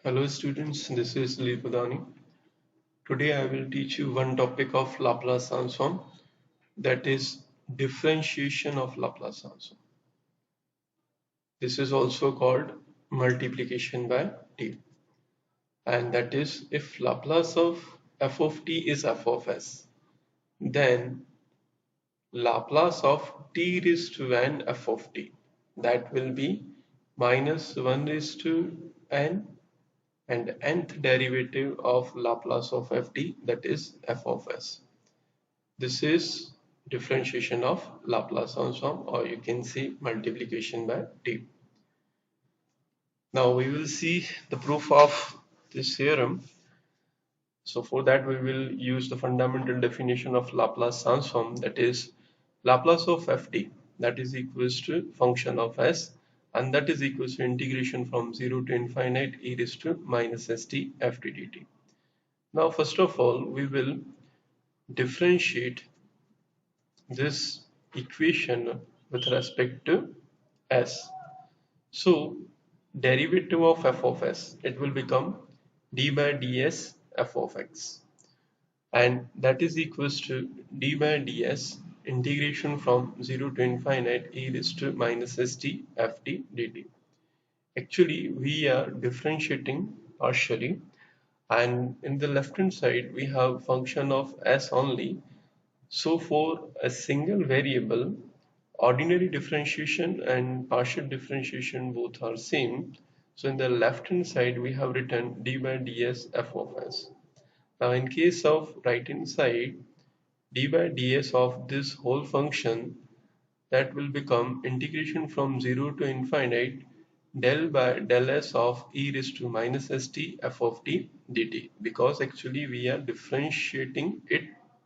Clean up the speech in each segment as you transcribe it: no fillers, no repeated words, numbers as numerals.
Hello students, this is Dilip Udhani. Today I will teach you one topic of Laplace transform, that is differentiation of Laplace transform. This is also called multiplication by t, and that is if Laplace of f of t is f of s, then Laplace of t raised to n f of t, that will be minus 1 raised to n, and nth derivative of Laplace of ft, that is f of s. This is differentiation of Laplace transform, or you can say multiplication by t. Now we will see the proof of this theorem. So for that we will use the fundamental definition of Laplace transform, that is Laplace of ft, that is equals to function of s, and that is equals to integration from 0 to infinite e raised to minus st ft dt. Now first of all we will differentiate this equation with respect to s. So derivative of f of s, it will become d by ds f of x, and that is equals to d by ds integration from 0 to infinite e raised to minus st ft dt. Actually we are differentiating partially, and in the left hand side we have function of s only. So for a single variable, ordinary differentiation and partial differentiation both are same. So in the left hand side we have written d by ds f of s. Now in case of right hand side, d by ds of this whole function, that will become integration from 0 to infinite del by del s of e raised to minus st f of t dt, because actually we are differentiating it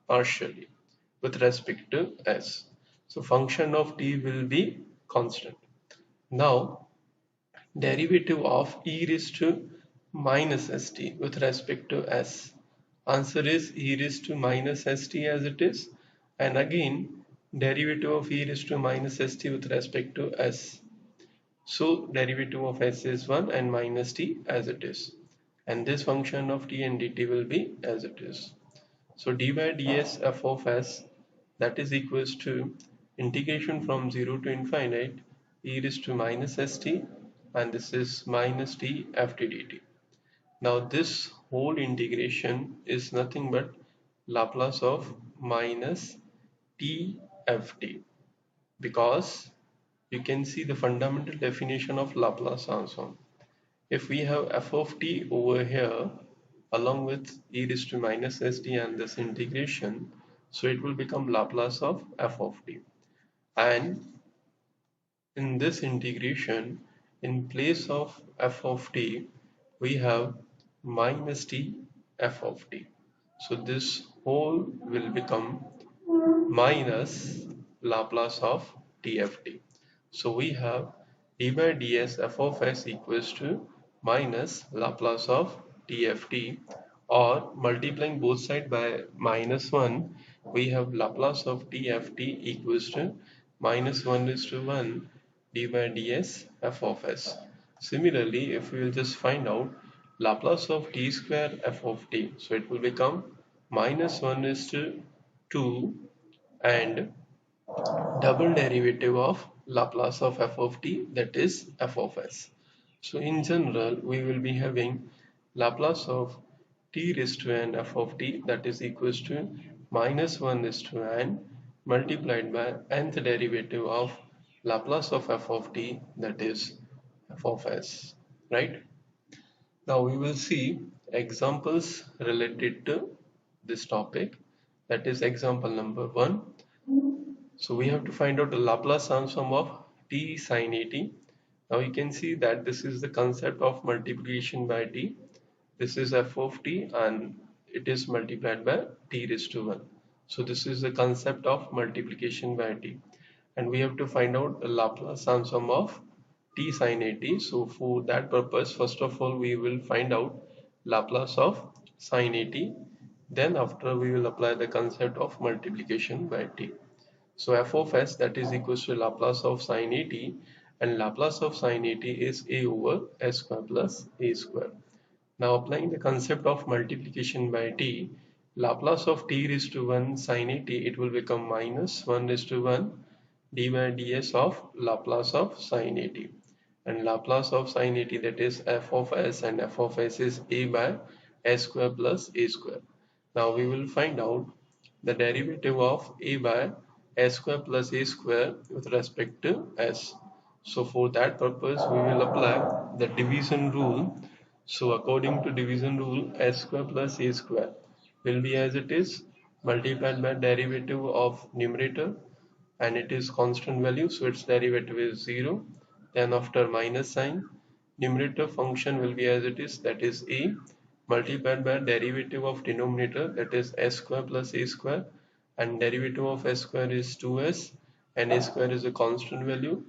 partially with respect to s. So function of t will be constant. Now derivative of e raised to minus st with respect to s. Answer is e raised to minus st as it is, and again derivative of e raised to minus st with respect to s. So derivative of s is 1 and minus t as it is, and this function of t and dt will be as it is. So d by ds f of s, that is equals to integration from 0 to infinite e raised to minus st, and this is minus t ft dt. Now this whole integration is nothing but Laplace of minus t ft, because you can see the fundamental definition of Laplace transform. If we have f of t over here along with e raised to minus st and this integration, so it will become Laplace of f of t. And in this integration, in place of f of t, we have minus t f of t. So this whole will become minus Laplace of tft. So we have d by ds f of s equals to minus Laplace of tft, or multiplying both sides by minus 1, we have Laplace of tft equals to minus 1 is to 1 d by ds f of s. Similarly, if we will just find out Laplace of t square f of t, so it will become minus 1 is to 2 and double derivative of Laplace of f of t, that is f of s. So in general we will be having Laplace of t raised to n f of t, that is equals to minus 1 raised to n multiplied by nth derivative of Laplace of f of t, that is f of s, right? Now we will see examples related to this topic, that is example number 1. So we have to find out the Laplace transform of t sin at. Now you can see that this is the concept of multiplication by t. This is f of t and it is multiplied by t raised to 1. So this is the concept of multiplication by t. And we have to find out the Laplace transform of t sin at. So for that purpose, first of all we will find out Laplace of sin at. Then after we will apply the concept of multiplication by t. So f of s, that is equals to Laplace of sin at, and Laplace of sin at is a over s square plus a square. Now applying the concept of multiplication by t, Laplace of t raised to 1 sin a t, it will become minus 1 raised to 1 d by ds of Laplace of sin a t. And Laplace of sin a t, that is f of s, and f of s is a by s square plus a square. Now we will find out the derivative of a by s square plus a square with respect to s. So for that purpose we will apply the division rule. So according to division rule, s square plus a square will be as it is multiplied by derivative of numerator, and it is constant value, so its derivative is 0. Then after minus sign, numerator function will be as it is, that is a, multiplied by derivative of denominator, that is s square plus a square, and derivative of s square is 2s, and a square is a constant value,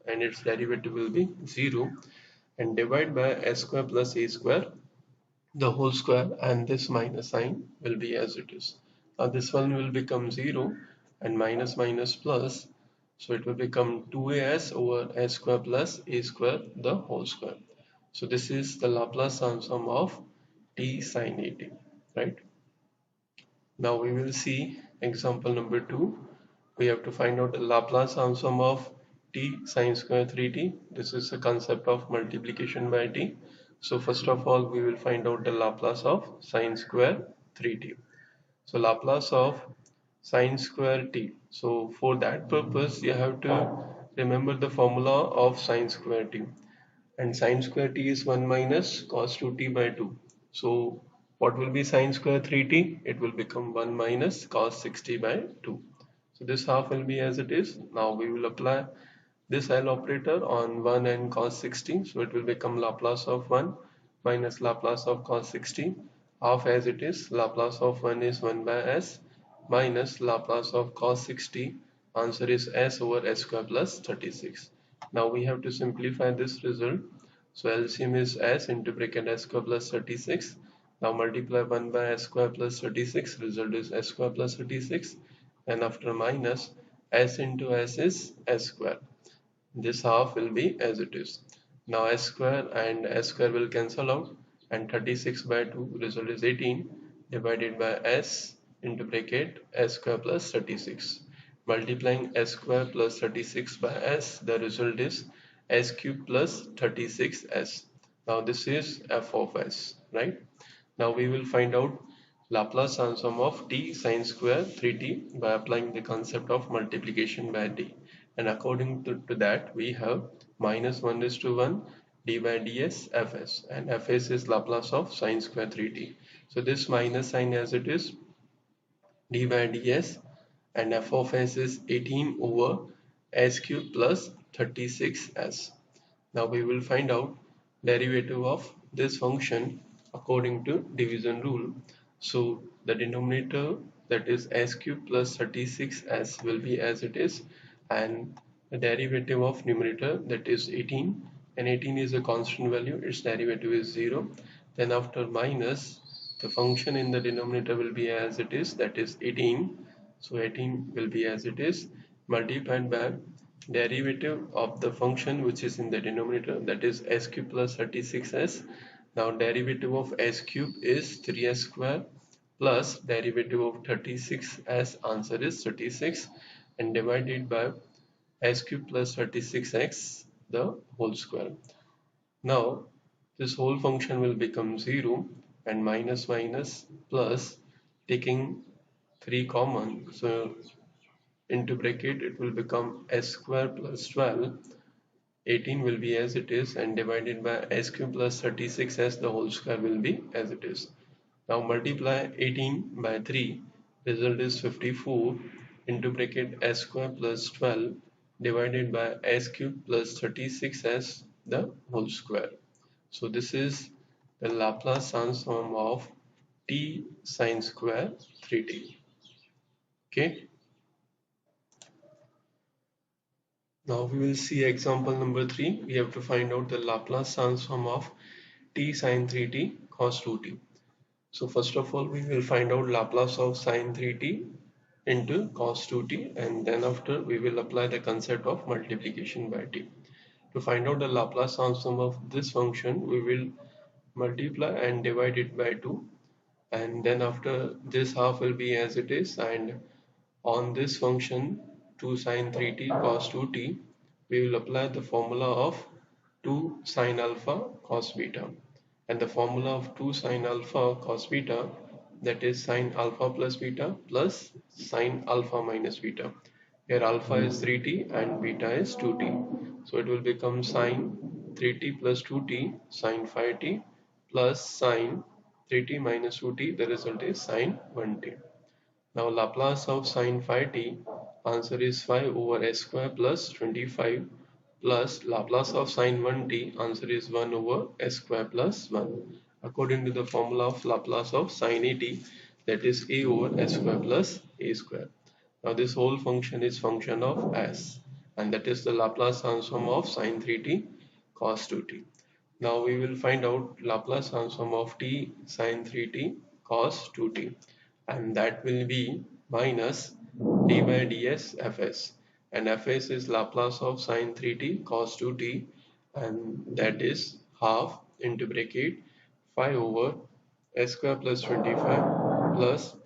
and its derivative will be 0, and divide by s square plus a square the whole square, and this minus sign will be as it is. Now this one will become 0 and minus minus plus, so it will become 2as over s square plus a square the whole square. So this is the Laplace transform of t sin a t, right? Now we will see example number 2. We have to find out the Laplace transform of t sine square 3t. This is the concept of multiplication by t. So first of all, we will find out the Laplace of sine square 3t. So Laplace of sine square t. So for that purpose, you have to remember the formula of sine square t, and sine square t is 1 minus cos 2t by 2. So what will be sine square 3t? It will become 1 minus cos 6t by 2. So this half will be as it is. Now we will apply this L operator on 1 and cos 60. So it will become Laplace of 1 minus Laplace of cos 60. Half as it is. Laplace of 1 is 1 by s minus Laplace of cos 60. Answer is s over s square plus 36. Now we have to simplify this result. So LCM is s into bracket s square plus 36. Now multiply 1 by s square plus 36. Result is s square plus 36. And after minus, s into s is s square. This half will be as it is. Now s square and s square will cancel out, and 36 by 2 result is 18 divided by s into bracket s square plus 36. Multiplying s square plus 36 by s, the result is s cube plus 36s. Now this is f of s, right? Now we will find out Laplace transform of t sine square 3t by applying the concept of multiplication by t. And according to that, we have minus 1 is to 1 d by ds fs, and fs is Laplace of sine square 3t. So this minus sign as it is, d by ds, and f of s is 18 over s cube plus 36s. Now we will find out derivative of this function according to division rule. So the denominator, that is s cube plus 36s, will be as it is, and the derivative of numerator, that is 18, and 18 is a constant value, its derivative is 0. Then after minus, the function in the denominator will be as it is, that is 18. So 18 will be as it is, multiplied by derivative of the function which is in the denominator, that is s cube plus 36s. Now derivative of s cube is 3s square plus derivative of 36, as answer is 36, and divided by s cube plus 36x the whole square. Now this whole function will become 0, and minus minus plus, taking 3 common, so into bracket it will become s square plus 12. 18 will be as it is, and divided by s cube plus 36 as the whole square will be as it is. Now multiply 18 by 3, result is 54, into bracket s square plus 12 divided by s cube plus 36 as the whole square. So this is the Laplace transform of t sine square 3t. Okay. Now we will see example number 3. We have to find out the Laplace transform of t sine 3t cos 2t. So first of all, we will find out Laplace of sine 3t into cos 2t, and then after we will apply the concept of multiplication by t. To find out the Laplace transform of this function, we will multiply and divide it by 2, and then after this half will be as it is, and on this function 2 sine 3t cos 2t, we will apply the formula of 2 sine alpha cos beta, and the formula of 2 sine alpha cos beta, that is sine alpha plus beta plus sine alpha minus beta. Here alpha is 3t and beta is 2t, so it will become sine 3t plus 2t sine 5t plus sine 3t minus 2t, the result is sine 1t. Now Laplace of sine phi t, answer is 5 over s square plus 25, plus Laplace of sine 1t, answer is 1 over s square plus 1, according to the formula of Laplace of sine at, that is a over s square plus a square. Now this whole function is function of s, and that is the Laplace transform of sine 3t cos 2t. Now we will find out Laplace transform of t sine 3t cos 2t, and that will be minus d by ds fs, and fs is Laplace of sine 3t cos 2t, and that is half into bracket 5 over s square plus 25 plus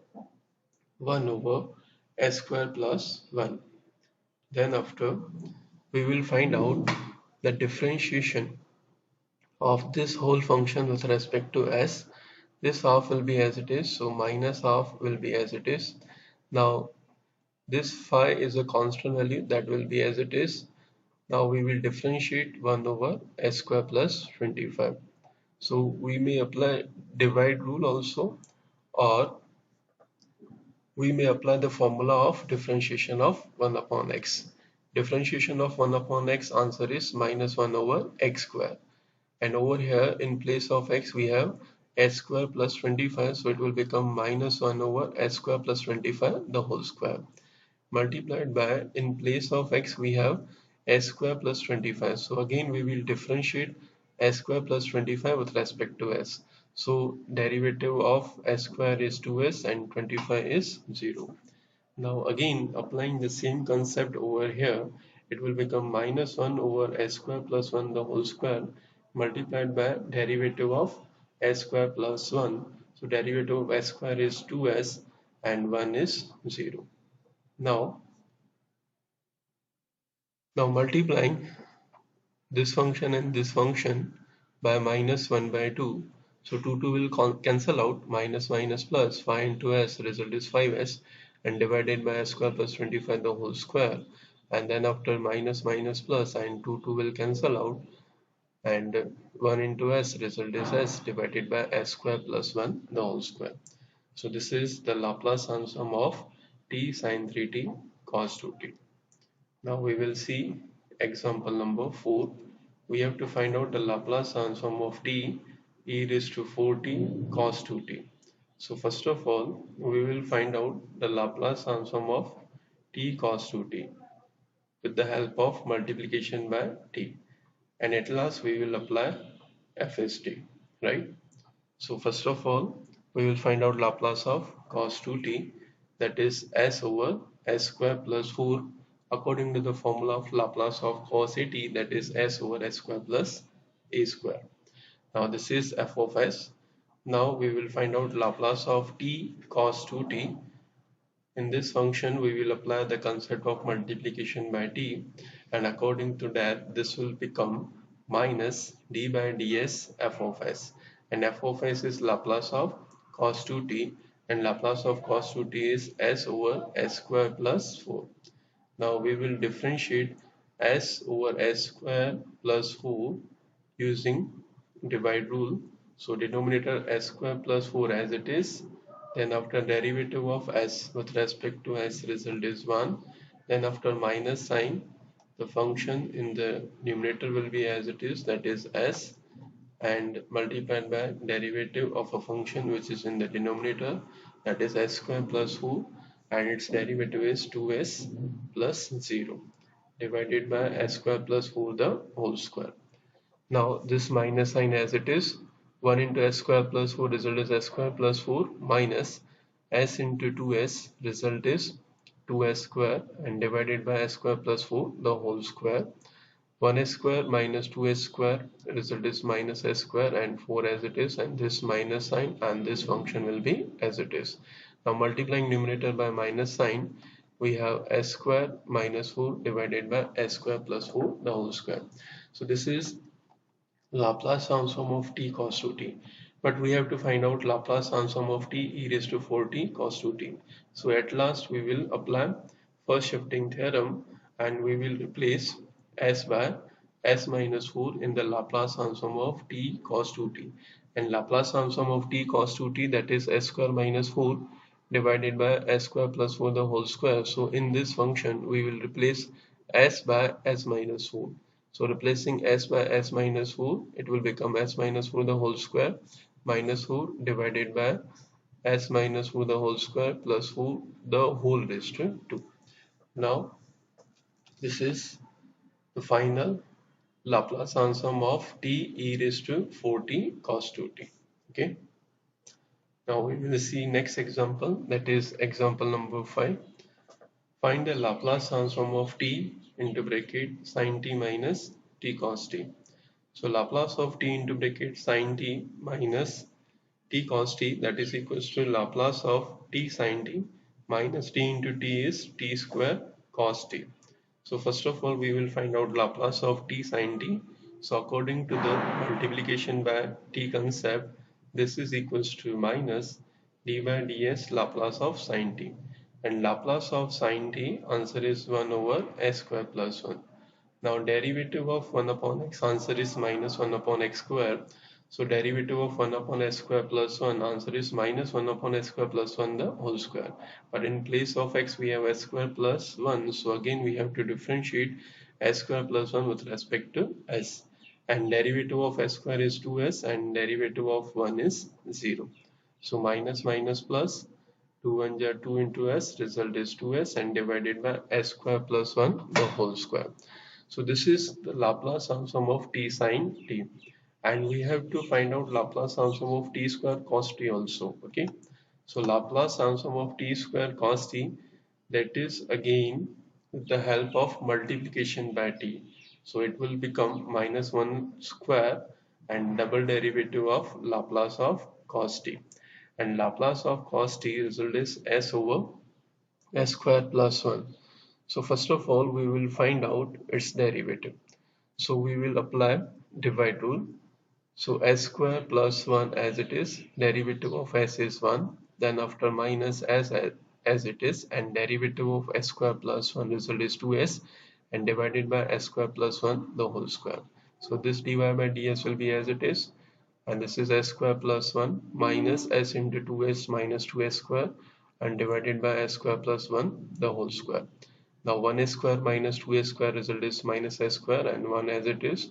1 over s square plus 1. Then after we will find out the differentiation of this whole function with respect to s. This half will be as it is, so minus half will be as it is. Now this phi is a constant value, that will be as it is. Now we will differentiate 1 over s square plus 25. So we may apply divide rule also, or we may apply the formula of differentiation of 1 upon x. Differentiation of 1 upon x, answer is minus 1 over x square. And over here in place of x we have s square plus 25, so it will become minus 1 over s square plus 25 the whole square, multiplied by, in place of x we have s square plus 25, so again we will differentiate s square plus 25 with respect to s, so derivative of s square is 2s and 25 is 0. Now again applying the same concept over here, it will become minus 1 over s square plus 1 the whole square, multiplied by derivative of s square plus 1, so derivative of s square is 2s and 1 is 0. Now multiplying this function and this function by minus 1 by 2, so 2 will cancel out, minus minus plus 5 into s, result is 5s, and divided by s square plus 25 the whole square, and then after minus minus plus and 2 will cancel out, and 1 into s, result is s, divided by s square plus 1 the whole square. So this is the Laplace transform of t sine 3t cos 2t. Now we will see example number 4. We have to find out the Laplace transform of t e raised to 4t cos 2t. So first of all, we will find out the Laplace transform of t cos 2t with the help of multiplication by t. And at last we will apply fst, right? So first of all, we will find out Laplace of cos 2t, that is s over s square plus 4, according to the formula of Laplace of cos at, that is s over s square plus a square. Now this is f of s. Now we will find out Laplace of t cos 2t. In this function we will apply the concept of multiplication by t, and according to that this will become minus d by ds f of s, and f of s is Laplace of cos 2t, and Laplace of cos 2t is s over s square plus 4. Now we will differentiate s over s square plus 4 using divide rule. So denominator s square plus 4 as it is, then after derivative of s with respect to s, result is 1, then after minus sign the function in the numerator will be as it is, that is s, and multiplied by derivative of a function which is in the denominator, that is s square plus 4, and its derivative is 2s plus 0, divided by s square plus 4 the whole square. Now this minus sign as it is, 1 into s square plus 4, result is s square plus 4 minus s into 2s, result is 2s square, and divided by s square plus 4 the whole square. 1s square minus 2s square, result is minus s square, and 4 as it is, and this minus sign, and this function will be as it is. Now multiplying numerator by minus sign, we have s square minus 4 divided by s square plus 4 the whole square. So this is Laplace transform of t cos 2t. But we have to find out Laplace transform of t e raised to 4t cos 2t. So at last we will apply first shifting theorem, and we will replace s by s minus 4 in the Laplace transform of t cos 2t. And Laplace transform of t cos 2t, that is s square minus 4 divided by s square plus 4 the whole square. So in this function we will replace s by s minus 4. So replacing s by s minus 4, it will become s minus 4 the whole square minus 4 divided by s minus 4 the whole square plus 4 the whole raised to 2. Now this is the final Laplace transform of t e raised to 4t cos 2t. Okay. Now we will see next example, that is example number 5. Find the Laplace transform of t into bracket sin t minus t cos t. So Laplace of t into bracket sin t minus t cos t, that is equals to Laplace of t sin t minus t into t is t square cos t. So first of all we will find out Laplace of t sin t. So according to the multiplication by t concept, this is equals to minus d by ds Laplace of sin t, and Laplace of sin t answer is 1 over s square plus 1. Now derivative of 1 upon x, answer is minus 1 upon x square. So derivative of 1 upon s square plus 1, answer is minus 1 upon s square plus 1 the whole square. But in place of x we have s square plus 1. So again we have to differentiate s square plus 1 with respect to s. And derivative of s square is 2s, and derivative of 1 is 0. So minus minus plus, 2 1 are 2 into s, result is 2s, and divided by s square plus 1 the whole square. So this is the Laplace transform of t sin t, and we have to find out Laplace transform of t square cos t also. Okay, so Laplace transform of t square cos t, that is again with the help of multiplication by t. So it will become minus 1 square and double derivative of Laplace of cos t, and Laplace of cos t result is s over s square plus 1. So first of all we will find out its derivative. So we will apply divide rule. So s square plus 1 as it is, derivative of s is 1, then after minus as it is, and derivative of s square plus 1 result is 2s, and divided by s square plus 1 the whole square. So this dy by ds will be as it is, and this is s square plus 1 minus s into 2s minus 2s square, and divided by s square plus 1 the whole square. Now 1s square minus 2s square result is minus s square, and 1 as it is,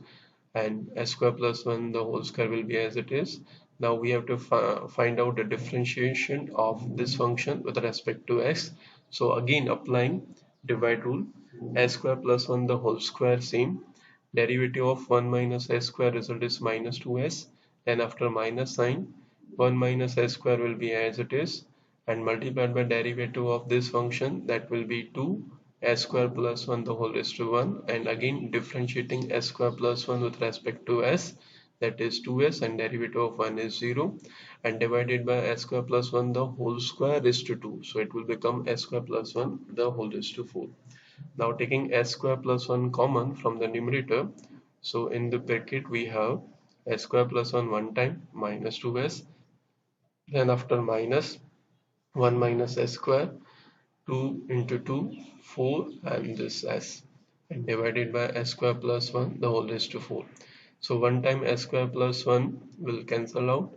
and s square plus 1 the whole square will be as it is. Now we have to find out the differentiation of this function with respect to x. So again applying divide rule, s square plus 1 the whole square same, derivative of 1 minus s square result is minus 2s, then after minus sign 1 minus s square will be as it is, and multiplied by derivative of this function, that will be 2 s square plus 1 the whole raised to 1, and again differentiating s square plus 1 with respect to s, that is 2s, and derivative of 1 is 0, and divided by s square plus 1 the whole square raised to 2, so it will become s square plus 1 the whole raised to 4. Now taking s square plus 1 common from the numerator, so in the bracket we have s square plus 1 one time minus 2s, then after minus 1 minus s square, 2 into 2, 4, and this s, and divided by s square plus 1 the whole raised to 4. So one time s square plus 1 will cancel out.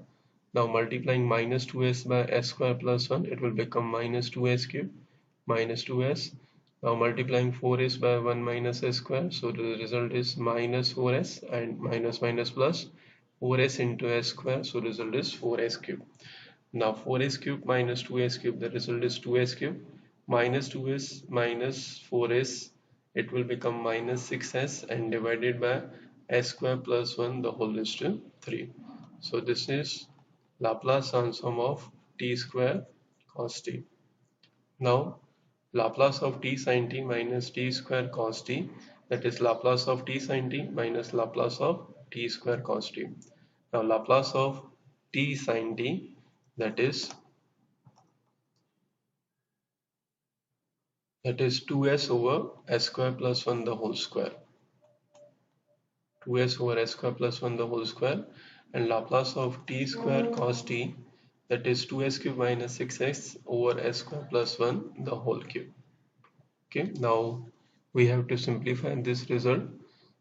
Now multiplying minus 2s by s square plus 1, it will become minus 2s cube minus 2s. Now multiplying 4s by 1 minus s square, so the result is minus 4s, and minus minus plus 4s into s square, so result is 4s cube. Now 4s cube minus 2s cube, the result is 2s cube, minus 2s minus 4s, it will become minus 6s, and divided by s square plus 1 the whole is to 3. So this is Laplace transform of t square cos t. Now Laplace of t sin t minus t square cos t, that is Laplace of t sin t minus Laplace of t square cos t. Now Laplace of t sin t, that is 2s over s square plus 1 the whole square. 2s over s square plus 1 the whole square, and Laplace of t square cos t, that is 2s cube minus 6s over s square plus 1 the whole cube. Okay, now we have to simplify this result.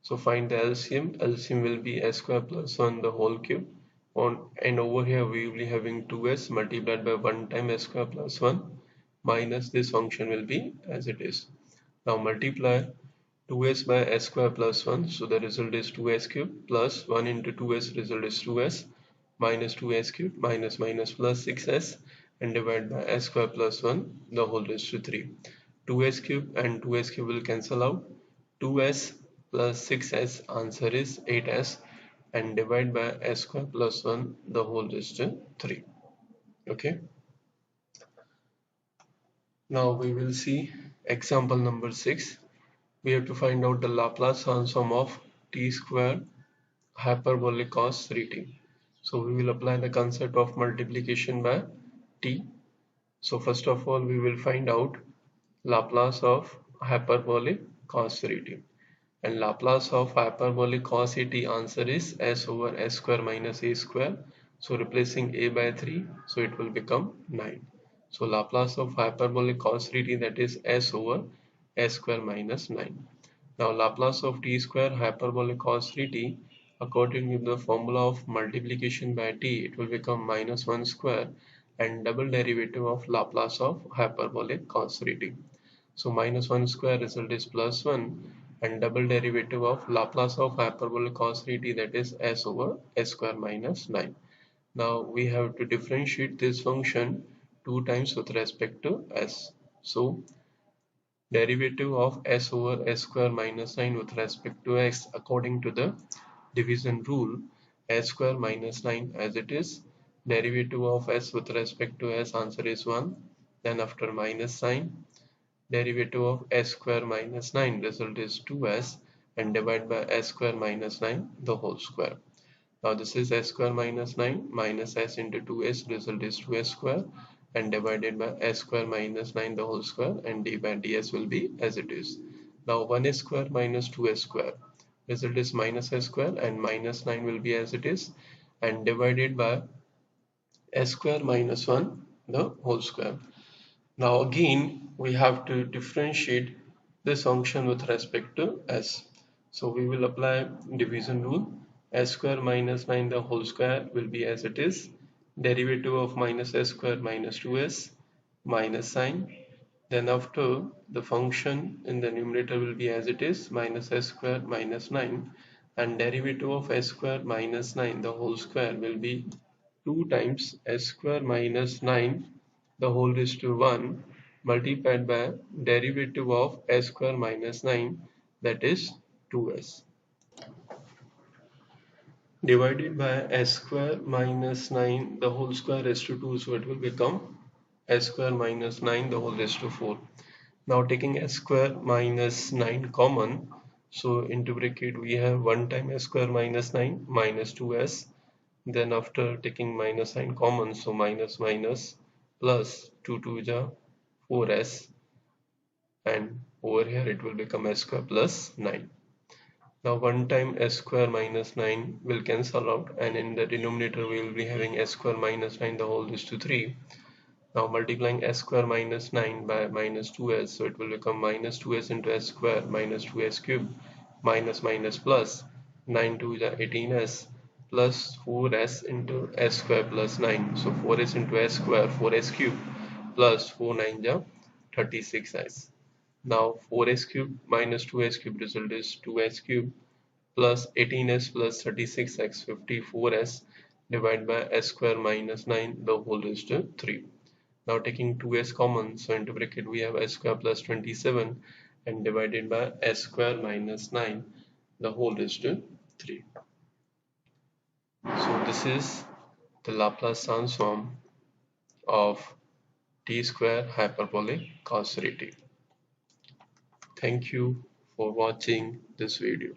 So find the LCM. LCM will be s square plus 1 the whole cube and over here we will be having 2s multiplied by 1 time s square plus 1 minus this function will be as it is. Now multiply 2s by s square plus 1, so the result is 2s cube plus 1 into 2s, result is 2s minus 2s cube minus minus plus 6s and divide by s square plus 1 the whole raised to 3. 2s cube and 2s cube will cancel out. 2s plus 6s, answer is 8s, and divide by s square plus 1 the whole raised to 3. Okay, now we will see example number 6. We have to find out the Laplace transform of t square hyperbolic cos 3t. So we will apply the concept of multiplication by t. So first of all we will find out Laplace of hyperbolic cos 3t, and Laplace of hyperbolic cos 3t answer is s over s square minus a square. So replacing a by 3, so it will become 9. So Laplace of hyperbolic cos 3t, that is s over s square minus 9. Now Laplace of t square hyperbolic cos 3t, according to the formula of multiplication by t, it will become minus 1 square and double derivative of Laplace of hyperbolic cos 3t. So minus 1 square result is plus 1 and double derivative of Laplace of hyperbolic cos 3t, that is s over s square minus 9. Now we have to differentiate this function 2 times with respect to s. So derivative of s over s square minus 9 with respect to x, according to the division rule, s square minus 9 as it is. Derivative of s with respect to s, answer is 1. Then after minus sign, derivative of s square minus 9, result is 2s, and divide by s square minus 9 the whole square. Now this is s square minus 9 minus s into 2s, result is 2s square, and divided by s square minus 9 the whole square, and d by ds will be as it is. Now 1s square minus 2s square, result is minus s square, and minus 9 will be as it is, and divided by s square minus 1 the whole square. Now again we have to differentiate this function with respect to s. So we will apply division rule. S square minus 9 the whole square will be as it is. Derivative of minus s square minus 2s minus sign. Then after, the function in the numerator will be as it is, minus s square minus 9, and derivative of s square minus 9 the whole square will be 2 times s square minus 9 the whole raised to 1 multiplied by derivative of s square minus 9, that is 2s, divided by s square minus 9 the whole square raised to 2, so it will become s square minus 9 the whole raised to 4. Now taking s square minus 9 common, so into bracket we have 1 time s square minus 9 minus 2s. Then after taking minus sign common, so minus minus plus 2 2 is 4s, and over here it will become s square plus 9. Now 1 time s square minus 9 will cancel out, and in the denominator we will be having s square minus 9 the whole raised to 3. Now multiplying s square minus 9 by minus 2s, so it will become minus 2s into s square minus 2s cube minus minus plus 9 2 is 18s plus 4s into s square plus 9. So 4s into s square 4s cube plus 4 9 is 36s. Now 4s cube minus 2s cube, result is 2s cube plus 18s plus 36x 54s, divided by s square minus 9 the whole raised to 3. Now taking 2s common, so into bracket we have s square plus 27 and divided by s square minus 9 the whole raised to 3. So this is the Laplace transform of t square hyperbolic cos 3t. Thank you for watching this video.